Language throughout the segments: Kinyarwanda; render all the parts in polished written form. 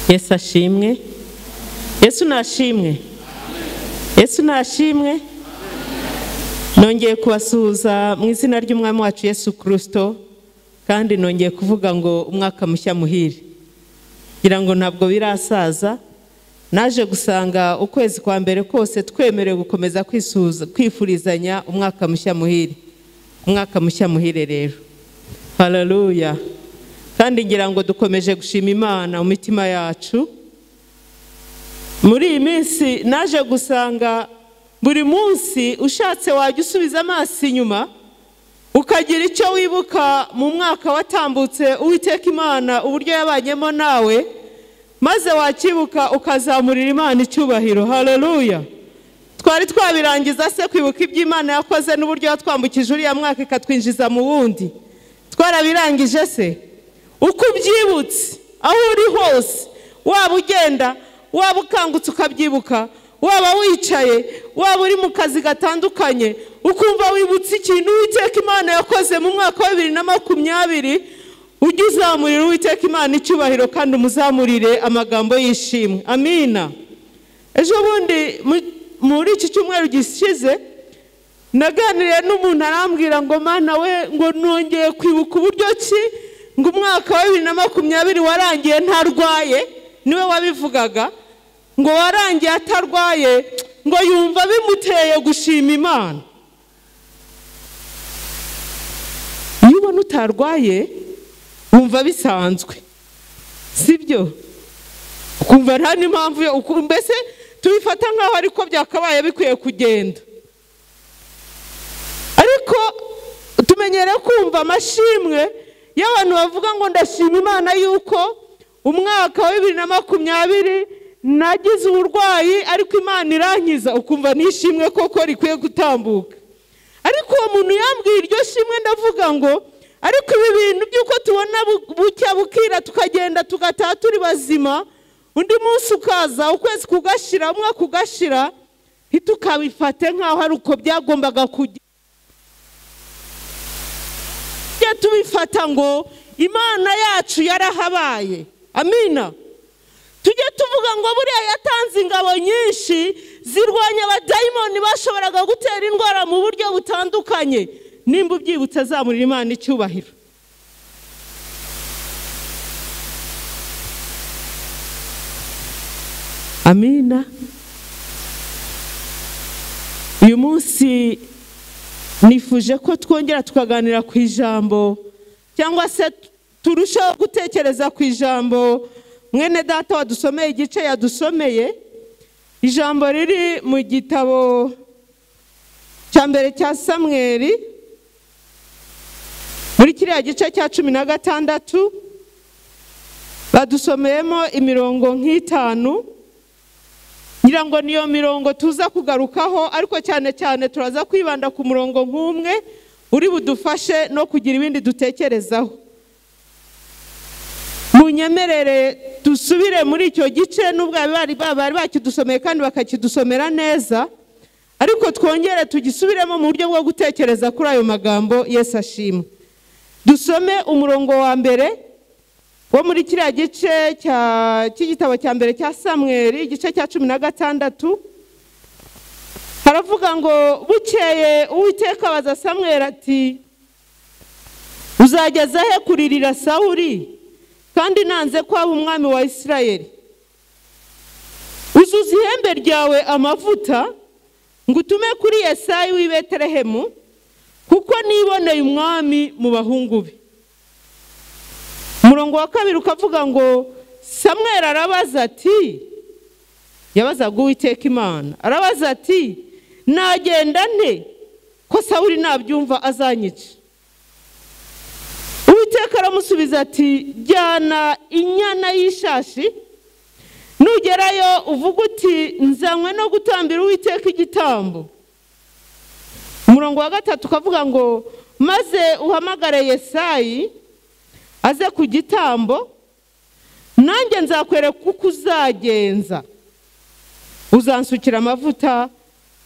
Yesu ashimwe. Yesu nashimwe. Yesu nashimwe. Nongeye kubasuhuza mu izina ry'umwami wacu Yesu Kristo, kandi nongeye kuvuga ngo umwaka mushya muhire. Ngira ngo ntabwo birasaza, naje gusanga ukwezi kwa mbere kose twemerewe gukomeza kwifurizanya umwaka mushya muhire. Umwaka mushya muhire rero. Haleluya. Kandi ngira ngo dukomeje gushima Imana mu mitima yacu. Muri iyi minsi naje gusanga buri munsi ushatse wajya usubiza amaso inyuma ukagira icyo wibuka mu mwaka watambutse Uwiteka Imana uburyo yabanyemo nawe, maze wakibuka ukazamurira Imana icyubahiro. Haleluya. Twari twabirangiza se kwibuka iby'Imana yakoze n'uburyo yatwambukije uriya mwaka ikatwinjiza mu wundi. Twarabirangije se? Uko ubyibutse aho uri hose, waba ugenda, waba ukangutse ukabyibuka, waba wicaye, waba uri mu kazi gatandukanye, ukumva wibutse ikintu Uwiteka Imana yakoze mu mwaka wa 2020, ujye uzamurira Uwiteka Imana icyubahiro kandi umuzamurire amagambo y'ishimwe. Amina. Ejo bundi muri iki cyumweru gishize naganiriye n'umuntu arambwira ngo Mana we, ngo nongeye kwibuka uburyo ki ngo umwaka wa 2020 warangiye ntarwaye. Niwe wabivugaga ngo warangiye atarwaye, ngo yumva bimuteye gushima Imana. Iyo ubona utarwaye wumva bisanzwe, sibyo? Ukumva nta n'impamvu yo mbese tubifata nkaho ariko byakabaye bikwiye kugenda. Ariko tumenyere kumva amashimwe y'abantu bavuga ngo ndashima Imana yuko umwaka wa 2020 nagize uburwayi ariko Imana irankiza, ukumva nishimwe koko rikwiye gutambuka. Ariko uwo muntu yambwiye iryo shimwe, ndavuga ngo ariko ibi bintu byuko tubona bucya bukira tukagenda tugataha turi bazima, undi munsi ukaza ukwezi kugashira, umwaka kugashira, ntitukabifate nkaho ari uko byagombaga kujya. Tubifata ngo Imana yacu yarahabaye. Amina. Tujye tuvuga ngo buriya yatanze ingabo nyinshi zirwanya abadayimoni bashoboraga gutera indwara mu buryo butandukanye. Nimba ubyibutse azamurira Imana icyubahiro. Amina. Uyu munsi nifuje ko twongera tukaganira ku ijambo, cyangwa se turushaho gutekereza ku ijambo mwene data wadusomeye igice yadusomeye. Ijambo riri mu gitabo cya mbere cya Samweli muri kiriya gice cya 16 badusomeyemo imirongo nk'itanu. Ngira ngo niyo mirongo tuza kugarukaho, ariko cyane cyane turaza kwibanda ku murongo nk'umwe uri budufashe no kugira ibindi dutekerezaho. Munyemerere dusubire muri icyo gice, nubwo bari bakidusomeye kandi bakakidusomera neza, ariko twongere tugisubiremo mu buryo bwo gutekereza kuri ayo magambo. Yesu ashimwe. Dusome umurongo wa mbere wo muri kiriya gice cy'igitabo cya mbere cya Samweli, igice cya 16. Haravuga ngo bukeye Uwiteka abaza Samweli ati, uzageza he kuririra Sawuli kandi nanze ko aba umwami wa Isirayeli? Uzuza ihembe ryawe amavuta ngo utume kuri Yesayi w'i Betelehemu, kuko niboneye umwami mu bahungu be. Umurongo wa kabiri ukavuga ngo Samweli arabaza ati, yabazaga Uwiteka Imana, arabaza ati, nagenda nte ko Sawuli nabyumva azanyica? Uwiteka aramusubiza ati, jyana inyana y'ishashi, nugerayo uvuga uti nzanywe no gutambira Uwiteka igitambo. Umurongo wa gatatu ukavuga ngo maze uhamagare Yesayi aze ku gitambo, nanjye nzakwereka uko uzagenza, uzansukira amavuta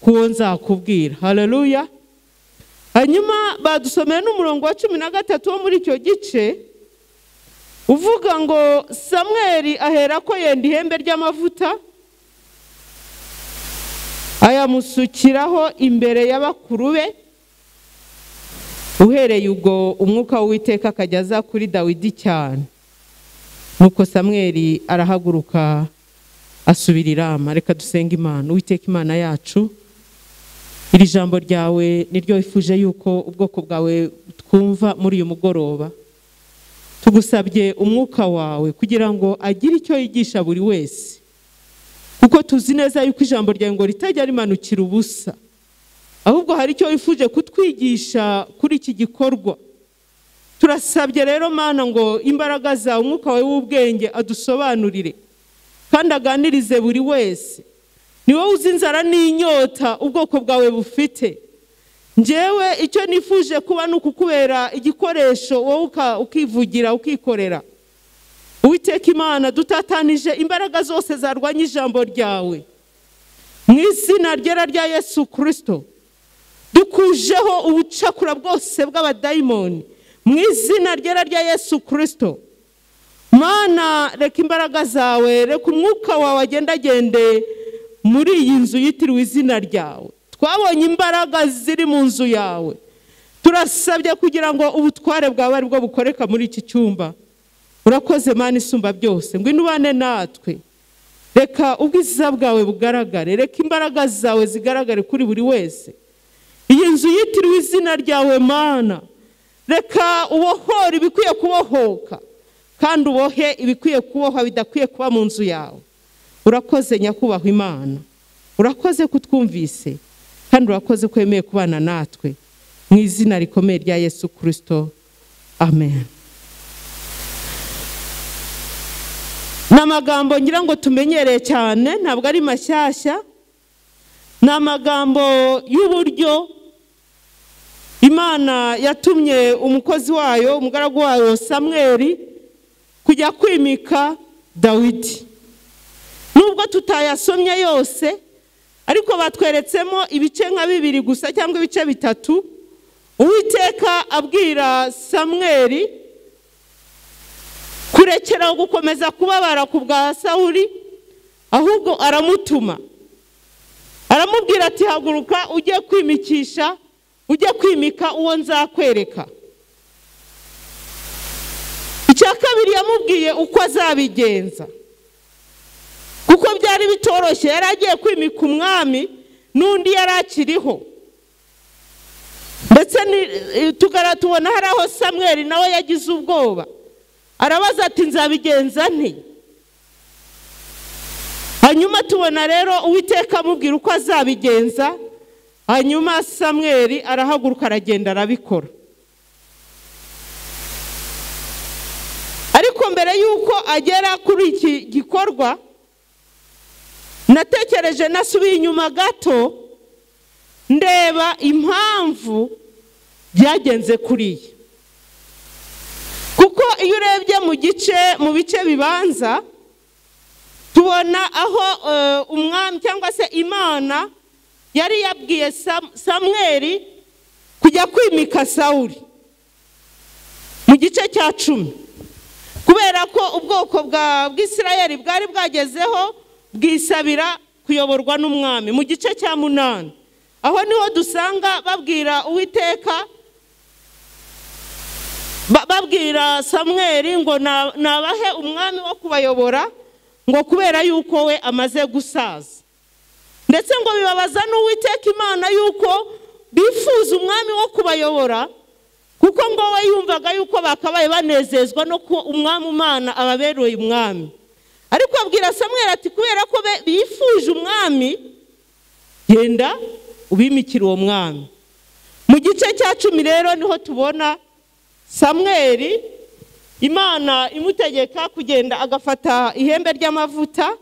kuwo nzakubwira. Haleluya. Hanyuma badusomeye n'umurongo wa 13 wo muri icyo gice, uvuga ngo Samweli ahera ko yenda ihembe ry'amavuta ayamusukiraho imbere y'abakuru be. Uhereye ubwo umwuka w'Uwiteka akajya kuri Dawidi cyane. Nuko Samweli arahaguruka asubira i Rama. Reka dusenga Imana. Uwiteka Imana yacu, iri jambo ryawe niryo wifuje yuko ubwoko bwawe twumva muri uyu mugoroba. Tugusabye umwuka wawe kugira ngo agire icyo yigisha buri wese, kuko tuzi neza yuko ijambo ryawe ngo ritajya rimanukira ubusa, ahubwo hari icyo wifuje kutwigisha kuri iki gikorwa. Turasabye rero Mana ngo imbaraga zawe, umwuka wawe w'ubwenge adusobanurire kandi aganirize buri wese. Ni wowe uzi inzara n'inyota ubwoko bwawe bufite. Njyewe icyo nifuje kuba n'ukukubera igikoresho, wowe ukivugira ukikorera. Uwiteka Imana, dutatanije imbaraga zose zarwanya ijambo ryawe mu izina ryera rya Yesu Kristo. Dukujeho ubucakura bwose bw'abadayimoni mu izina ryera rya Yesu Kristo. Mana, reka imbaraga zawe, reka umwuka wawe agendagende muri iyi nzu yitiriwe izina ryawe. Twabonye imbaraga ziri mu nzu yawe. Turasabye kugira ngo ubutware bwawe ari bwo bukoreka muri iki cyumba. Urakoze Mana isumba byose, ngwino ubane natwe. Reka ubwiza bwawe bugaragare, reka imbaraga zawe zigaragare kuri buri wese. Iyi nzu yitiriwe izina ryawe Mana, reka ubohore ibikwiye kubohoka, kandi ubohe ibikwiye kuboha bidakwiye kuba mu nzu yawe. Urakoze nyakubahwa Imana, urakoze kutwumvise, kandi urakoze ko wemeye kubana natwe mu izina rikomeye rya Yesu Kristo. Amen. N'amagambo ngira ngo tumenyereye cyane, ntabwo ari mashyashya. N'amagambo y'uburyo Imana yatumye umukozi wayo, umugaragu wayo Samweli kujya kwimika Dawidi. Nubwo tutayasomye yose, ariko batweretsemo ibice nka 2 gusa cyangwa ibice 3. Uwiteka abwira Samweli kurekera gukomeza kubabara ku bwa Sawuli, ahubwo aramutuma. Aramubwira ati haguruka ujye kwimikisha, ujye kwimika uwo nzakwereka. Icya kabiri yamubwiye uko azabigenza, kuko byari bitoroshye. Yari agiye kwimika umwami n'undi yari akiriho. Ndetse tugaratubona hari aho Samweli nawe yagize ubwoba, arabaza ati nzabigenza nte? Hanyuma tubona rero Uwiteka amubwira uko azabigenza. Hanyuma Samweli arahaguruka aragenda arabikora. Ariko mbere yuko agera kuri iki gikorwa, natekereje nasubiye inyuma gato ndeba impamvu byagenze kuriye. Kuko iyo urebye mu bice bibanza, tubona aho umwami cyangwa se Imana yari yabwiye Samweli kujya kwimika Sawuli mu gice cya 10, kubera ko ubwoko bw'Isirayeli bwari bwagezeho bwisabira kuyoborwa n'umwami. Mu gice cya 8 aho niho dusanga babwira Uwiteka, babwira Samweli ngo nabahe umwami wo kubayobora, ngo kubera yuko we amaze gusaza. Ndetse ngo bibabaza n'Uwiteka Imana yuko bifuza umwami wo kubayobora, kuko ngo we yumvaga yuko bakabaye banezezwa no ko umwami Imana ababereye umwami. Ariko abwira Samweli ati kubera ko bifuje umwami, genda ubimikira uwo mwami. Mu gice cya 10 rero niho tubona Samweli Imana imutegeka kugenda agafata ihembe ry'amavuta,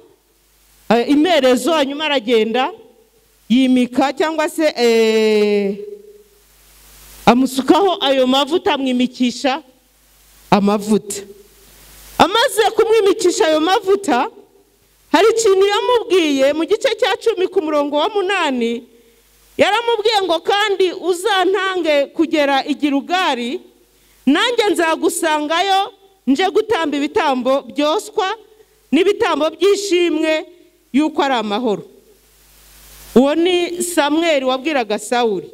imerezo, hanyuma aragenda yimika cyangwa se amusukaho ayo mavuta, amwimikisha amavuta. Amaze kumwimikisha ayo mavuta, hari ikintu yamubwiye mu gice cya 10 ku murongo wa 8. Yaramubwiye ngo kandi uzantange kugera i Gilugari, nanjye nzagusangayo nje gutamba ibitambo byoswa n'ibitambo by'ishimwe yuko ari amahoro. Uwo ni Samweli wabwiraga Sawuli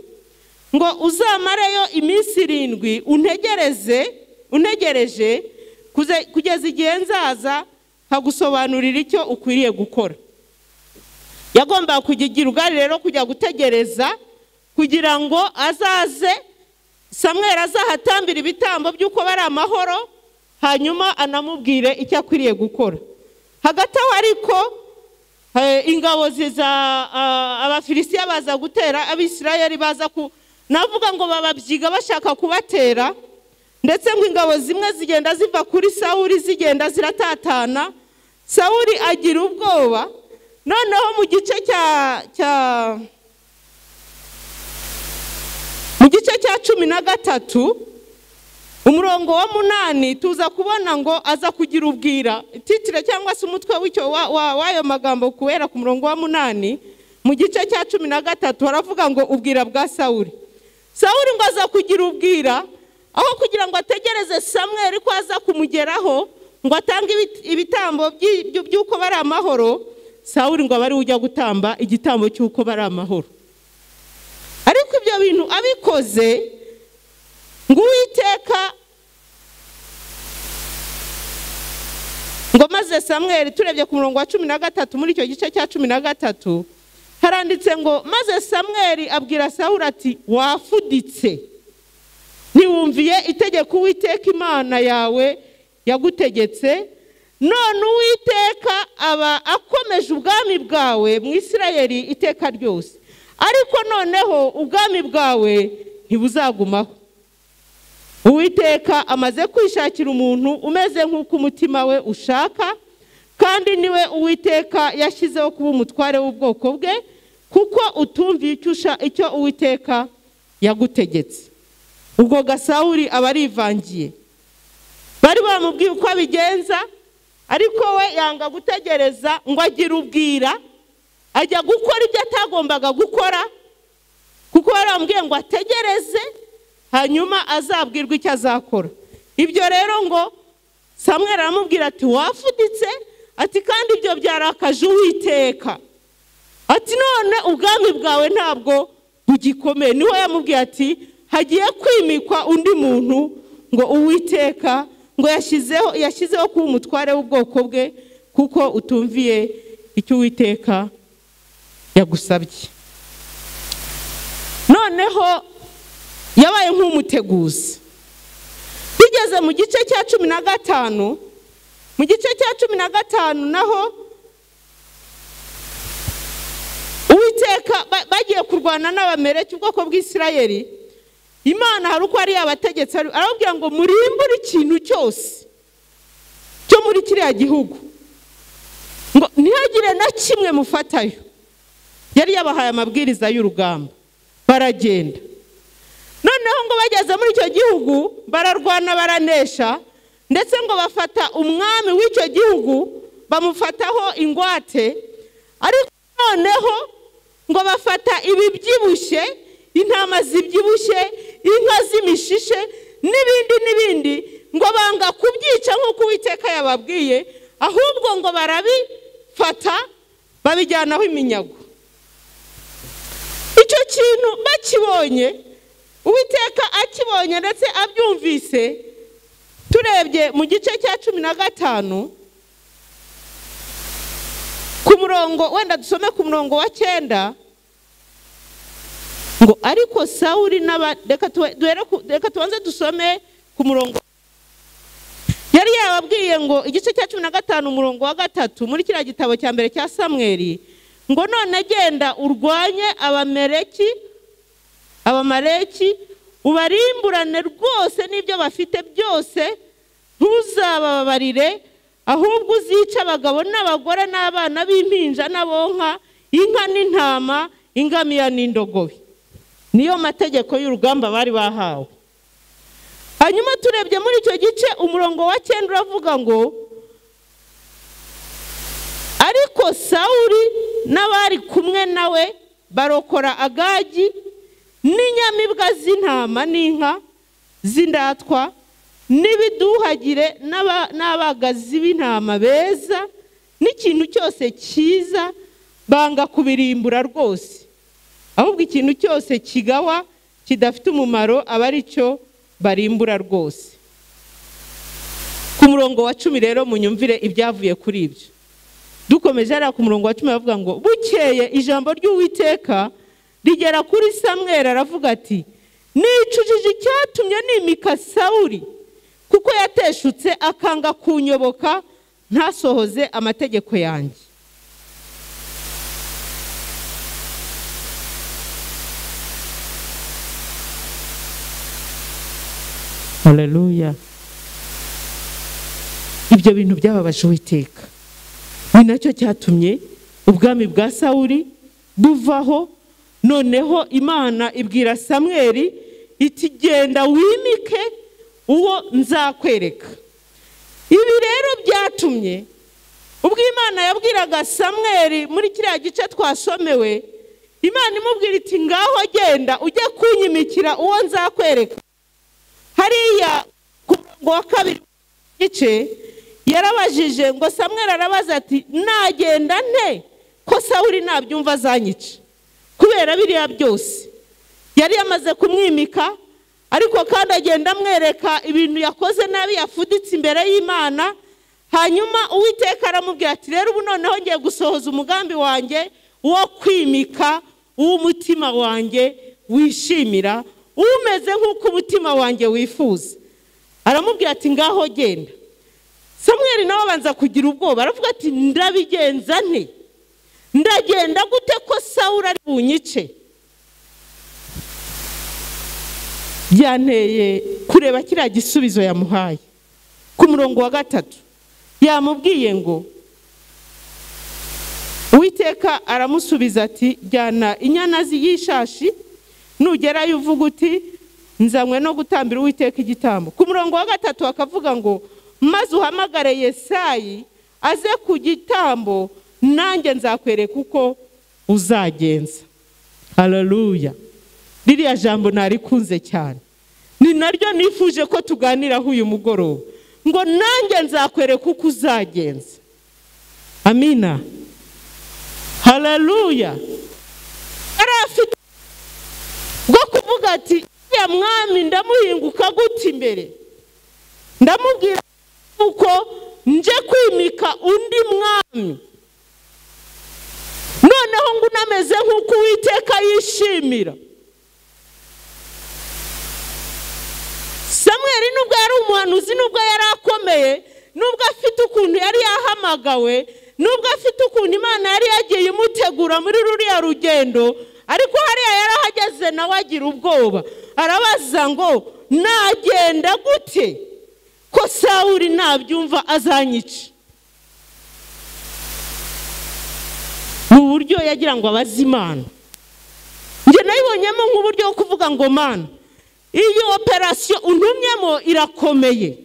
ngo uzamareyo iminsi 7 untegereje kugeza igihe nzaza nkagusobanurira icyo ukwiriye gukora. Yagomba kugira ubwari rero kujya gutegereza kugira ngo azaze Samweli azahatambira ibitambo by'uko bari amahoro, hanyuma anamubwire icyo akwiriye gukora. Hagati aho ariko ingabo za Abafilisitiya baza gutera Abisirayeli, baza navuga ngo bababyiga bashaka kubatera, ndetse ngo ingabo zimwe zigenda ziva kuri Sawuli zigenda ziratatana. Sawuli agira ubwoba. Noneho mu gice cya 13 umurongo wa 8 tuza kubona ngo aza kugira ubwira. Titire cyangwa se umutwe w'icyo wayo magambo kubera ku murongo wa 8 mu gice cya 13 haravuga ngo ubwira bwa Sawuli. Sawuli ngo aza kugira ubwira, aho kugira ngo ategereze Samweli ko aza kumugeraho ngo atange ibitambo by'uko bari amahoro, Sawuli ngo bari ujya gutamba igitambo cy'uko bari amahoro. Ariko ibyo bintu abikoze ngo Uwiteka ngo maze Samweli, turebye ku murongo wa 13 muri icyo gice cya 13 haranditse ngo maze Samweli abwira Sawuli ati wafuditse, ntiwumviye itegeko Uwiteka Imana yawe yagutegetse, none Uwiteka aba akomeje ubwami bwawe mu Isirayeli iteka ryose, ariko noneho ubwami bwawe ntibuzagumaho. Uwiteka amaze kwishakira umuntu umeze nk'uko umutima we ushaka, kandi niwe Uwiteka yashyizeho kuba umutware w'ubwoko bwe, kuko utumviye icyo Uwiteka yagutegetse. Ubwo Sawuli aba arivangiye. Bari bamubwiye uko abigenza, ariko we yanga gutegereza ngo agire ubwira, ajya gukora ibyo atagombaga gukora, kuko baramubwiye ngo ategereze hanyuma azabwirwa icyo azakora. Ibyo rero ngo Samweli aramubwira ati wafuditse, ati kandi ibyo byarakaje Uwiteka, ati none ubwami bwawe ntabwo bugikomeye. Niho yamubwiye ati hagiye kwimikwa undi muntu ngo Uwiteka ngo yashyizeho kuba umutware w'ubwoko bwe, kuko utumviye icyo Uwiteka yagusabye. Noneho yabaye nk'umuteguzi. Bigeze mu gice cya 15, mu gice cya 15 naho Uwiteka bagiye kurwana n'Abameleki, ubwoko bw'Isirayeli. Imana hari uko ari abategetsi, arababwira ngo murimbure ikintu cyose cyo muri kiriya gihugu, ngo ntihagire na kimwe mufatayo. Yari yabahaye amabwiriza y'urugamba, baragenda. Noneho ngo bageze muri icyo gihugu bararwana baranesha, ndetse ngo bafata umwami w'icyo gihugu bamufataho ingwate. Ariko noneho ngo bafata ibibyibushye, intama zibyibushye, inka z'imishishe n'ibindi, ngo banga kubyica nk'uko Uwiteka yababwiye, ahubwo ngo barabifata babijyanaho iminyago. Icyo kintu bakibonye, Uwiteka akibonye ndetse abyumvise, turebye mu gice cya 15 ku murongo, wenda dusome ku murongo wa 9, ngo ariko Sawuli reka tubanze dusome ku murongo. Yari yababwiye ngo igice cya 15 umurongo wa 3 muri kiriya gitabo cya mbere cya Samweli, ngo none genda urwanye Abamaleki ubarimburane rwose n'ibyo bafite byose, ntuzababarire, ahubwo uzica abagabo n'abagore n'abana b'impinja n'abonka, inka n'intama, ingamiya n'indogobe. Niyo mategeko y'urugamba bari bahawe. Hanyuma turebye muri icyo gice umurongo wa 9 uravuga ngo ariko Sawuli n'abari kumwe nawe barokora Agagi n'inyamibwa z'intama n'inka z'indatwa n'ibiduhagire n'abagazi b'intama beza n'ikintu cyose cyiza banga kubirimbura rwose, ahubwo ikintu cyose kigawa kidafite umumaro aba ari cyo barimbura rwose. Ku murongo wa 10 rero munyumvire ibyavuye kuri ibyo. Dukomeje ari ku murongo wa 10 bavuga ngo bukeye ijambo ry'Uwiteka rigera kuri Samweli aravuga ati nicujije icyatumye nimika Sawuli kuko yateshutse akanga kunyoboka ntasohoze amategeko yanjye. Haleluya. Ibyo bintu byababaje Uwiteka, ni nacyo cyatumye ubwami bwa Sawuli buvaho. Noneho Imana ibwira Samweli iti genda wimike uwo nzakwereka. Ibi rero byatumye ubwo Imana yabwiraga Samweli muri kiriya gice twasomewe, Imana imubwira iti ngaho genda ujye kunyimikira uwo nzakwereka. Hariya ku murongo wa 2 gice yarabajije ngo Samweli arabaza ati nagenda nte ko Sawuli nabyumva azanyica. Kubera biriya byose yari yamaze kumwimika, ariko kandi agenda amwereka ibintu yakoze nabi yafuditse imbere y'Imana. Hanyuma Uwiteka aramubwira ati rero ubu noneho ngiye gusohoza umugambi wanjye wo kwimika uw'umutima wanjye wishimira, umeze nk'uko umutima wanjye wifuza. Aramubwira ati ngaho genda. Samweli nawe abanza kugira ubwoba, aravuga ati ndabigenza nte? Ndagenda gute ko Sawuli ari bunyice? Byanteye kureba kiriya gisubizo yamuhaye. Ku murongo wa 3 yamubwiye ngo Uwiteka aramusubiza ati jyana inyana y'ishashi, nugerayo uvuga uti nzanywe no gutambira Uwiteka igitambo. Ku murongo wa 3 akavuga ngo maze uhamagare Yesayi aze ku gitambo, nanjye nzakwereka uko uzagenza. Haleluya. Ririya jambo narikunze cyane, ni naryo nifuje ko tuganiraho uyu mugoroba, ngo nanjye nzakwereka uko uzagenza. Amina. Haleluya. Arafite bwo kuvuga ati ya mwami ndamuhinguka gute imbere, ndamubwira uko nje kwimika undi mwami, noneho ngo unameze nk'uko Uwiteka yishimira. Samweli nubwo yari umuhanuzi, nubwo yari akomeye, nubwo afite ukuntu yari yahamagawe, nubwo afite ukuntu Imana yari yagiye imutegura muri ruriya rugendo, ariko hariya yarahageze nawe agira ubwoba. Arabaza ngo nagenda gute ko Sawuli nabyumva azanyica? Mu buryo yagira ngo abaze Imana. Nge nayibonyemo nk'uburyo bwo kuvuga ngo Mana, iyi operasiyo untumyemo irakomeye,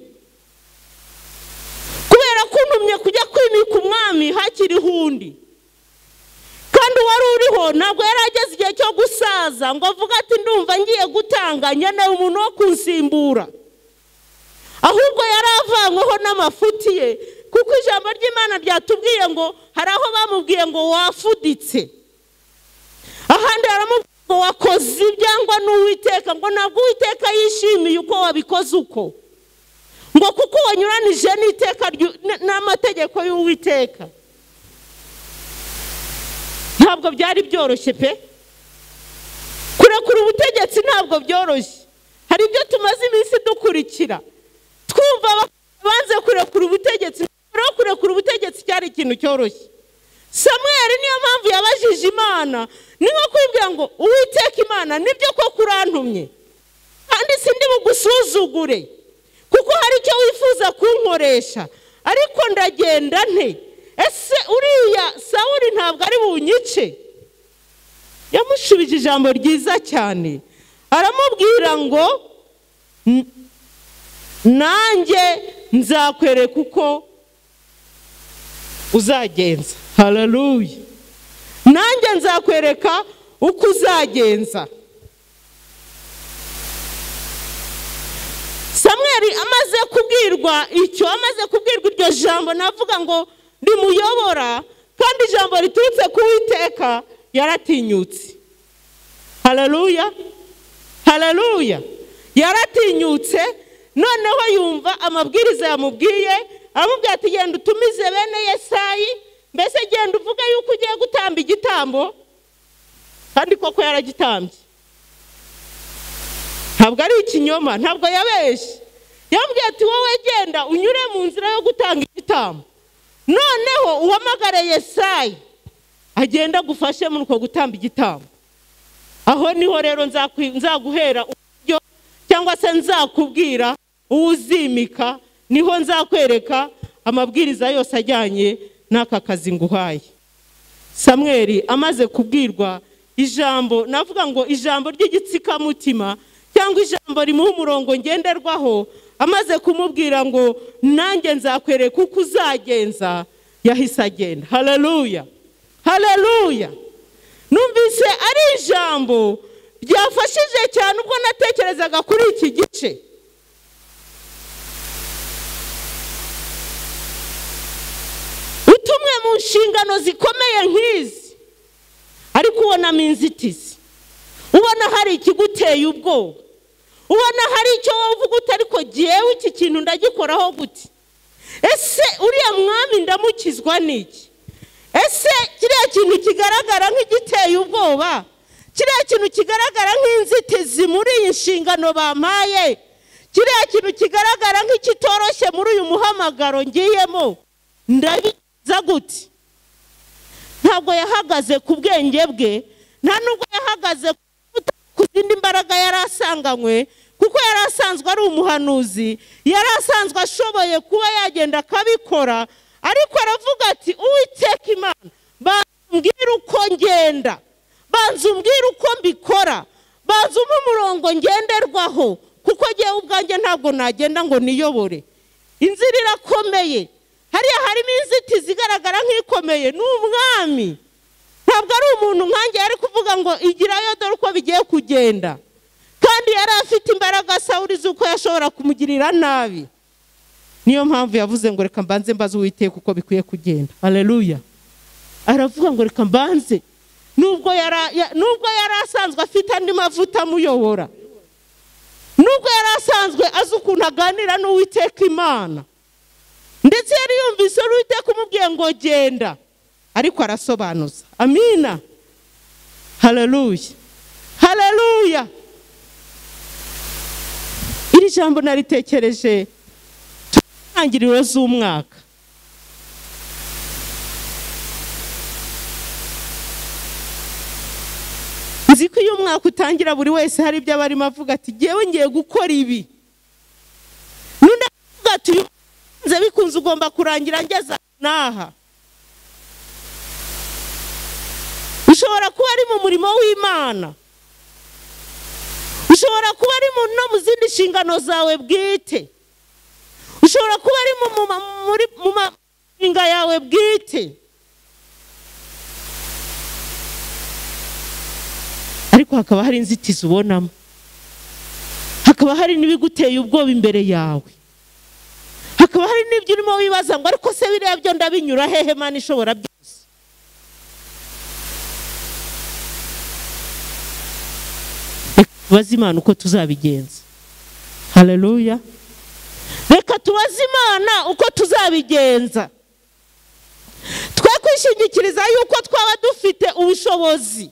kubera ko untumye kujya kwimika umwami hakiriho undi, kandi wari uriho ntabwo yari ageze igihe cyo gusaza ngo avuga ati ndumva ngiye gutanga nkeneye umuntu wo kunsimbura, ahubwo yari avanyweho n'amafuti ye, kuko ijambo ry'Imana ryatubwiye ngo hari aho bamubwiye ngo wafuditse, ahandi haramubwiye ngo wakoze ibyangwa n'Uwiteka, ngo ntabwo Uwiteka yishimiye uko wabikoze uko, ngo kuko wanyuranije n'iteka n'amategeko y'Uwiteka. Ntabwo byari byoroshye pe, kurekura ubutegetsi ntabwo byoroshye. Hari ibyo tumaze iminsi dukurikira twumva banze kurekura ubutegetsi, no kurekura ubutegetsi cyari ikintu cyoroshye. Samweli niyo mpamvu yabajije Imana, ni nko kwibwira ngo Uwiteka Imana nibyo ko kurantumye, kandi sindi bugusuzugure kuko hari icyo wifuza kunkoresha, ariko ndagenda nte? Ese uriya Sawuli ntabwo ari bunyice? Yamushubije ijambo ryiza cyane, aramubwira ngo nanjye nzakwereka uko uzagenza. Haleluya. Nanjye nzakwereka uko uzagenza. Samweli Samweli amaze kubwirwa icyo, amaze kubwirwa iryo jambo navuga ngo rimuyobora kandi ijambo riturutse ku Uwiteka, yaratinyutse. Haleluya, haleluya. Yaratinyutse, noneho yumva amabwiriza yamubwiye, amubwira ati genda utumize bene Yesayi, mbese genda uvuga yuko ugiye gutamba igitambo. Kandi koko yaragitambye, ntabwo ari ikinyoma, ntabwo yabeshye. Yambwiye ati wowe genda unyure mu nzira yo gutanga igitambo, noneho uhamagare Yesayi agenda gufashe muri uko gutamba igitambo. Aho niho rero nzaguhera uburyo, cyangwa se nzakubwira uwuzimika, niho nzakwereka amabwiriza yose ajyanye n'aka kazi nguhaye. Samweli amaze kubwirwa ijambo, navuga ngo ijambo ry'igitsikamutima cyangwa ijambo rimuha umurongo ngenderwaho, amaze kumubwira ngo nanjye nzakwereka uko uzagenza, yahise agenda. Haleluya, haleluya. Numvise ari ijambo ryafashije cyane ubwo natekerezaga kuri iki gice. Utumwe mu nshingano zikomeye nk'izi, ariko ubonamo inzitizi, ubona hari ikiguteye ubwoba, ubona hari icyo wavuga uti ariko jyewe iki kintu ndagikoraho gute? Ese uriya mwami ndamukizwa n'iki? Ese kiriya kintu kigaragara nk'igiteye ubwoba, kiriya kintu kigaragara nk'inzitizi muri iyi nshingano bampaye, kiriya kintu kigaragara nk'ikitoroshye muri uyu muhamagaro ngiyemo, ndabiza gute? Ntabwo yahagaze ku bwenge bwe, nta nubwo yahagaze ku zindi mbaraga yari asanganywe, kuko yari asanzwe ari umuhanuzi, yari asanzwe ashoboye kuba yagenda akabikora. Ariko aravuga ati Uwiteka Imana, banzumbwira uko ngenda, banzumbwira uko mbikora, banzumpa umurongo ngenderwaho, kuko jyewe ubwanjye ntabwo nagenda ngo niyobore. Inzira irakomeye, hariya harimo inzitizi igaragara nk'ikomeye. Ni umwami, ntabwo ari umuntu nkanjye yari kuvuga ngo igirayo dore uko bigiye kugenda. Kandi yari afite imbaraga Sawuli z'uko yashobora kumugirira nabi. Niyo mpamvu yavuze ngo reka mbanze mbaze Uwiteka uko bikwiye kugenda. Haleluya. Aravuga ngo reka mbanze, nubwo yari asanzwe afite andi mavuta amuyobora, nubwo yari asanzwe azi ukuntu aganira n'Uwiteka Imana, ndetse yari yumvise Uwiteka umubwiye ngo genda, ariko arasobanuza. Amina, haleluya, haleluya. Iri jambo naritekereje ntangiriro z'umwaka. Nzi ko iyo umwaka utangira buri wese hari ibyo abarimo avuga ati jyewe ngiye gukora ibi. Nundi avuga ati nze bikunze ugomba kurangira ngeza naha. Ushobora kuba ari mu murimo w'Imana, ushobora kuba ari mu zindi nshingano zawe bwite, ushobora kuba ari mu mpinga yawe bwite, ariko hakaba hari inzitizi ubonamo, hakaba hari n'ibiguteye ubwoba imbere yawe, hakaba hari n'ibyo urimo wibaza ngo ariko se biriya byo ndabinyura hehe Mana ishobora byose? Tubaze Imana uko tuzabigenza. Haleluya. Reka tubaze Imana uko tuzabigenza. Twe kwishingikiriza yuko twaba dufite ubushobozi,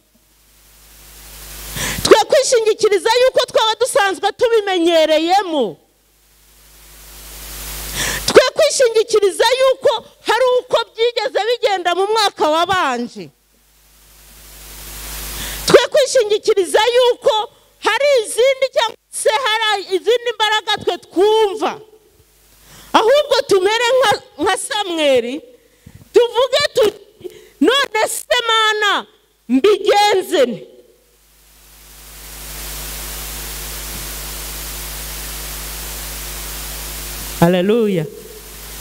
twe kwishingikiriza yuko twaba dusanzwe tubimenyereyemo, twe kwishingikiriza yuko hari uko byigeze bigenda mu mwaka wabanje, twe kwishingikiriza yuko hari izindi cyangwa se hari izindi mbaraga twe twumva. Ahubwo tumere nka Samweli, tuvuge tuti none se Mana mbigenze. Haleluya,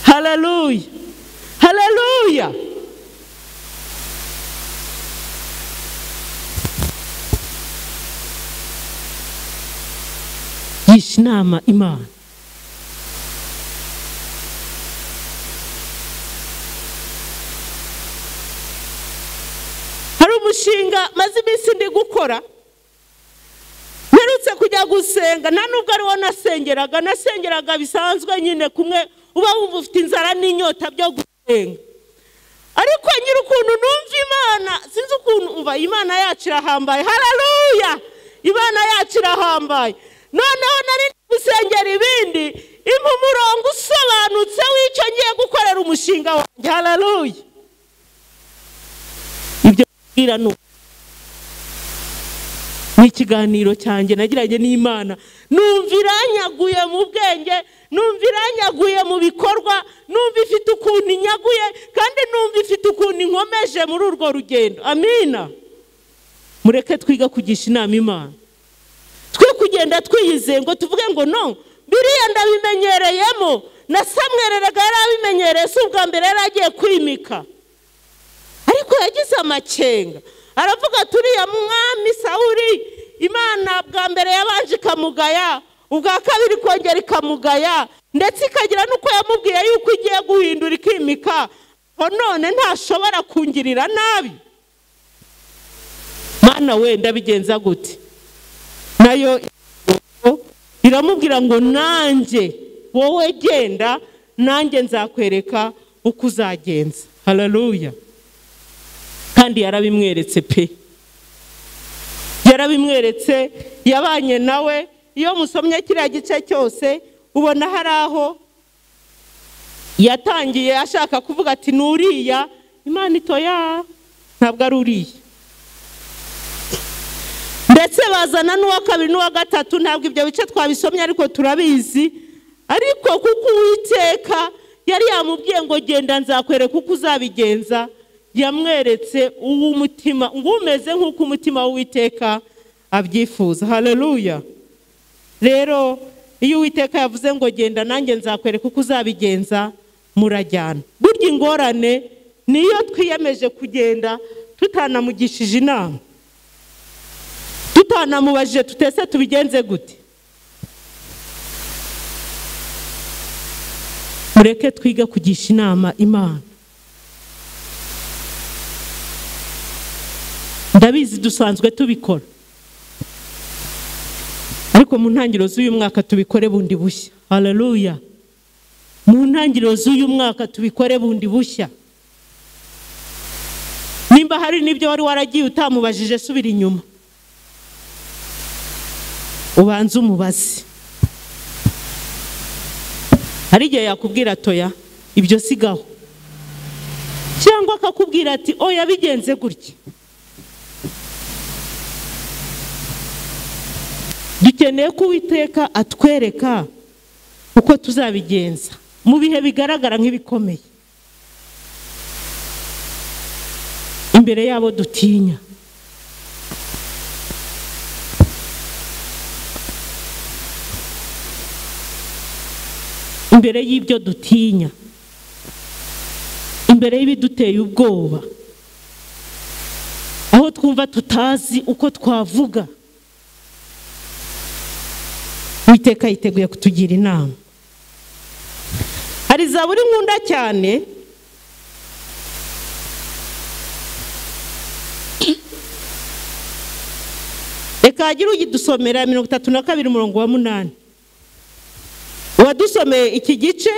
haleluya, haleluya. Yishinama Imana. umushinga maze iminsi ndi gukora, mperutse kujya gusenga, nta nubwo ari wo nasengeraga bisanzwe nyine kumwe uba wumva ufite inzara n'inyota byo gusenga. Ariko nyiri ukuntu numva Imana, sinzi ukuntu umva Imana yacu irahambaye. Haleluya! Imana yacu irahambaye. Noneho nari gusengera ibindi, impa umurongo usobanutse w'icyo ngiye gukorera umushinga wanjye. Haleluya! Ibyo bwira ni ikiganiro cyanjye nagiranye n'Imana, numva iranyaguye mu bwenge, numva iranyaguye mu bikorwa, numva ifite ukuntu inyaguye, kandi numva ifite ukuntu inkomeje muri urwo rugendo. Amina. Mureke twiga kugisha inama Imana, twe kugenda twiyizeye ngo tuvuge ngo no, biriya ndabimenyereyemo, na Samweli yari abimenyereye, si ubwa mbere yari agiye kwimika, ariko yagize amakenga. Aravuga turiya mwami Sawuli, Imana bwa mbere yabanje ikamugaya, ubwa kabiri kongera ikamugaya, ndetse ikagira nuko yamubwiye yuko igiye guhindura ikimika, ho none ntashobora kungirira nabi. Mana wenda bigenza gute? Nayo iramubwira ngo nanjye wowe genda, nanjye nzakwereka uko uzagenza. Haleluya! Kandi yarabimweretse pe, yarabimweretse, yabanye nawe. Iyo musomye kiriya gice cyose ubona hari aho yatangiye ashaka kuvuga ati nuriya, Imana itoya ntabwo ari uriya. Ndetse bazana n'uwa kabiri n'uwa gatatu, ntabwo ibyo bice twabisomye ariko turabizi. Ariko kuko Uwiteka yari yamubwiye ngo genda nzakwereka uko uzabigenza, yamweretse uw'umutima ngo umeze nk'uko umutima w'Uwiteka abyifuza. Haleluya! Rero iyo Uwiteka yavuze ngo genda nanjye nzakwereka uko uzabigenza, murajyana. Burya ingorane niyo twiyemeje kugenda tutanamugishije inama, tutanamubajije tutese tubigenze gute. Mureke twiga kugisha inama Imana. Ndabizi dusanzwe tubikora, ariko mu ntangiriro z'uyu mwaka tubikore bundi bushya. Haleluya! Mu ntangiriro z'uyu mwaka tubikore bundi bushya. Nimba hari n'ibyo wari waragiye utamubajije, subira inyuma ubanze umubaze. Hari igihe yakubwira toya ibyo sigaho, cyangwa akakubwira ati oya bigenze gutya. Dukeneye ko Uwiteka atwereka uko tuzabigenza mu bihe bigaragara nk'ibikomeye, imbere yabo dutinya. Imbere y'ibyo dutinya, imbere y'ibiduteye ubwoba, aho twumva tutazi uko twavuga, Uwiteka yiteguye kutugira inama. Hari Zaburi nkunda cyane, reka hagire ugidusomera 32 umurongo wa 8. Wadusomeye iki gice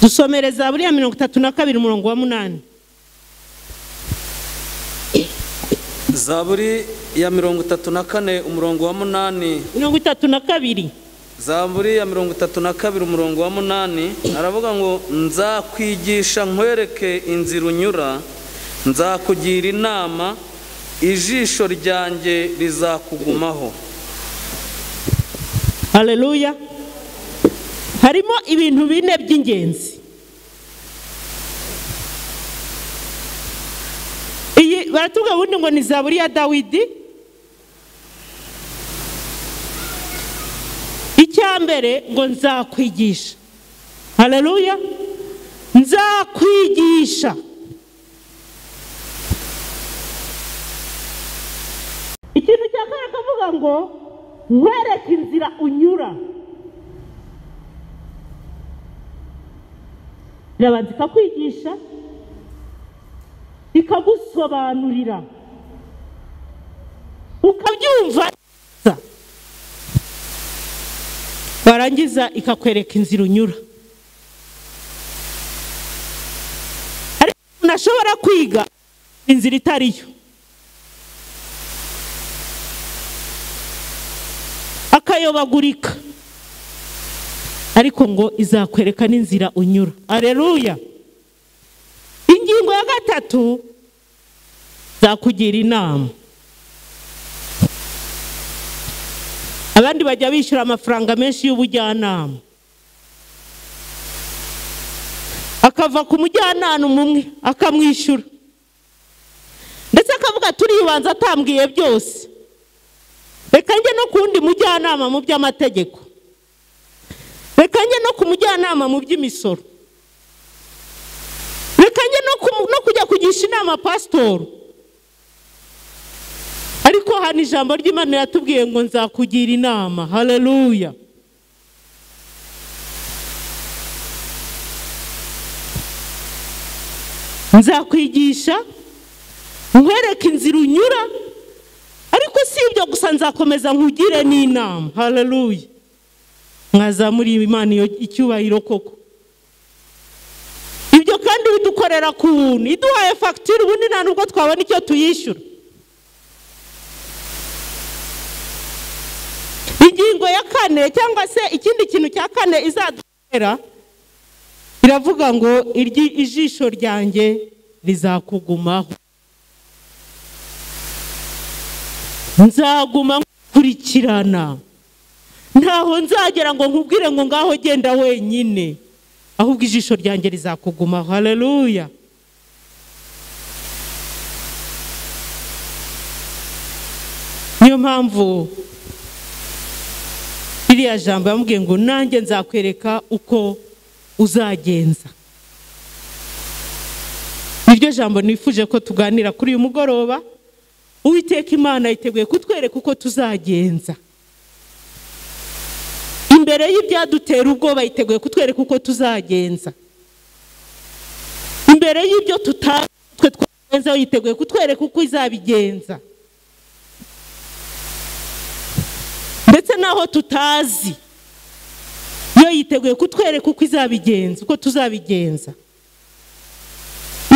dusomere Zaburi ya 32 umurongo wa 8. Zaburi ya 34 umurongo wa 8. 32. Zaburi ya 32 umurongo wa 8 aravuga ngo nzakwigisha nkwereke inzira unyura, nzakugira inama, ijisho ryanjye rizakugumaho. Haleluya! Harimo ibintu bine by'ingenzi. Iyi baratuga bundi ngo ni Zaburi ya Dawidi. Icyambere ngo nzakwigisha. Haleluya! Nzakwigisha. Ikintu cyakara kavuga ngo nkwereke inzira unyura. Irabanza ikakwigisha, ikagusobanurira, ukabyumva, warangiza ikakwereka inzira unyura. Ariko unashobora kwiga inzira itariyo, akayobagurika, ariko ngo izakwereka n'inzira unyura. Haleluya. Ingingo ya gatatu, zakugira inama. Abandi bajya bishyura amafaranga menshi y'ubujyanama, akava ku mujyanama umwe akamwishyura, ndetse akavuga turibanza atambwiye byose, reka njye no kundi mujyanama mu by'amategeko, reka njye no ku mujyanama mu by'imisoro, reka njye no kujya kugisha inama pastor. Ariko hano ijambo ry'Imana yatubwiye ngo nzakugira inama. Haleluya. Nzakwigisha, nkwereke inzira unyura, ariko si ibyo gusa, nzakomeza nkugire n'inama. Haleluya. Mwazamuriye Imana icyubahiro koko. Ibyo kandi bidukorera ku buntu, iduhaye facture ubundi nta nubwo twabona icyo tuyishyura. Ingingo ya kane cyangwa se ikindi kintu cya kane izadukera, iravuga ngo ijisho ryanjye rizakugumaho. Nzaguma nkurikirana, ntaho nzagera ngo nkubwire ngo ngaho genda wenyine, ahubwo ijisho ryanjye rizakugumaho. Haleluya. Niyo mpamvu iriya jambo yamubwiye ngo nanjye nzakwereka uko uzagenza. Iryo jambo nifuje ko tuganira kuri uyu mugoroba. Uwiteka Imana yiteguye kutwereka uko tuzagenza. Imbere y'ibyadutera ubwoba yiteguye kutwereka uko tuzagenza. Imbere y'ibyo tutazi twe twagenza yiteguye kutwereka uko izabigenza. Ndetse naho tutazi yo yiteguye kutwereka uko izabigenza, uko tuzabigenza.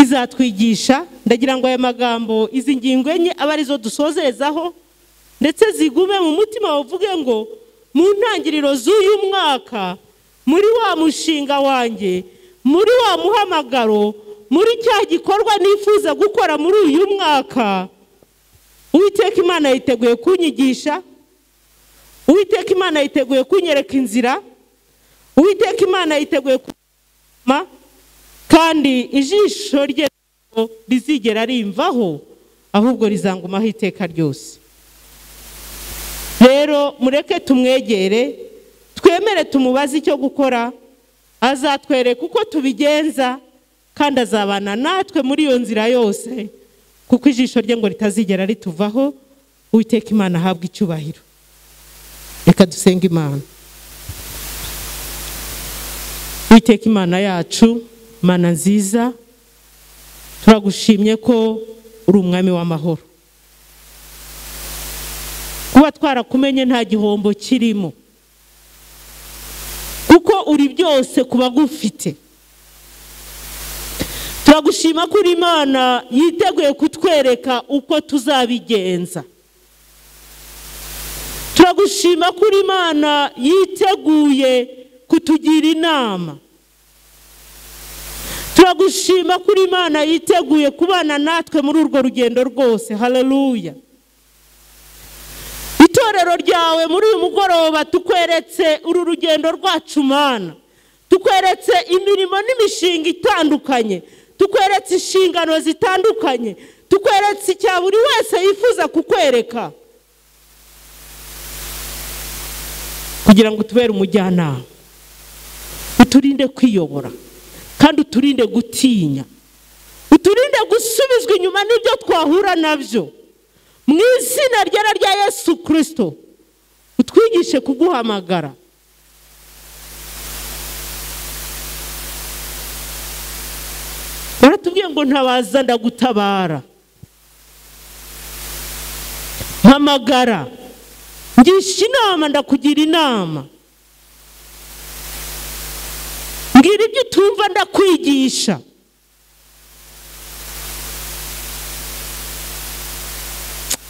Izatwigisha. Ndagira ngo aya magambo, izi ngingo enye aba arizo dusozezaho, ndetse zigume mu mutima uvuge ngo mu ntangiriro z'uyu mwaka, muri wa mushinga wanjye, muri wa muhamagaro, muri cya gikorwa nifuza gukora muri uyu mwaka, Uwiteka Imana yiteguye kunyigisha, Uwiteka Imana yiteguye kunyereka inzira, Uwiteka Imana yiteguye kuma, kandi ijisho rye rizigera rimvaho, ahubwo rizangumaho iteka ryose. Rero mureke tumwegere, twemere tumubaze icyo gukora, azatwereka uko tubigenza, kandi azabana natwe muri iyo nzira yose, kuko ijisho rye ngo ritazigera rituvaho. Uwiteka Imana ahabwe icyubahiro. Reka dusenge Imana. Uwiteka Imana yacu, Mana nziza, turagushimye ko uri umwami w'amahoro. Kuba twarakumenye nta gihombo kirimo, kuko uri byose kuba gufite. Turagushima ko uri Imana yiteguye kutwereka uko tuzabigenza. Turagushima ko uri Imana yiteguye kutugira inama. Turagushima ko uri Imana yiteguye kubana natwe muri urwo rugendo rwose. Haleluya. Itorero ryawe muri uyu mugoroba tukweretse uru rugendo rwacu Mana, tukweretse imirimo n'imishinga itandukanye, tukweretse inshingano zitandukanye, tukweretse icya buri wese yifuza kukwereka, kugira ngo tubere umujyanama. Uturinde kwiyobora, kandi uturinde gutinya, uturinde gusubizwa inyuma n'ibyo twahura nabyo. Mu izina rya Yesu Kristo wumvishe kuguhamagara. Baratubwiye ngo ntabaza ndagutabara. Mpamagara, ngisha inama ndakugira inama, mbwira ibyo utumva ndakwigisha.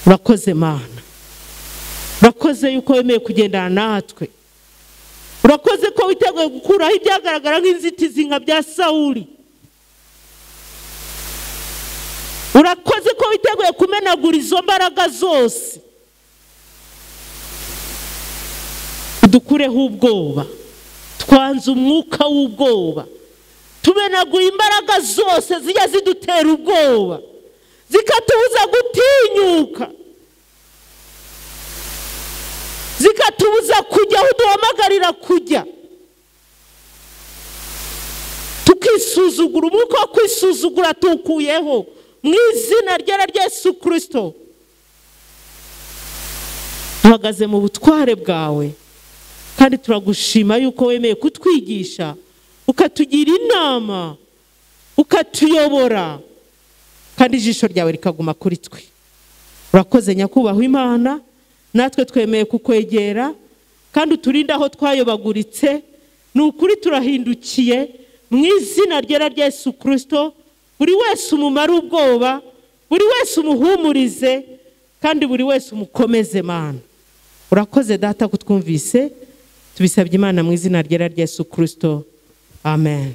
Urakoze Mana, urakoze yuko wemeye kugendana natwe, urakoze ko witeguye gukuraho ibyagaragara nk'inzitizi nka bya Sawuli, urakoze ko witeguye kumenagura izo mbaraga zose, udukureho ubwoba, twanze umwuka w'ubwoba, tumenaguye imbaraga zose zijya zidutera ubwoba zikatubuza gutinyuka, zikatubuza kujya aho duhamagarira kujya, tukisuzugura. Umwuka wo kwisuzugura tukuyeho mu izina rya Yesu Kristo. Duhagaze mu butware bwawe kandi turagushima yuko wemeye kutwigisha, ukatugira inama, ukatuyobora, kandi ijisho ryawe rikaguma kuri twe. Urakoze nyakubahwa Imana, natwe twemeye kukwegera kandi uturinde aho twayobaguritse. Ni ukuri turahindukiye mu izina rya Yesu Kristo. Buri wese umumara ubwoba, buri wese umuhumurize, kandi buri wese umukomeze Mana. Urakoze Data kutwumvise, tubisabye Imana mu izina rya Yesu Kristo. Amen.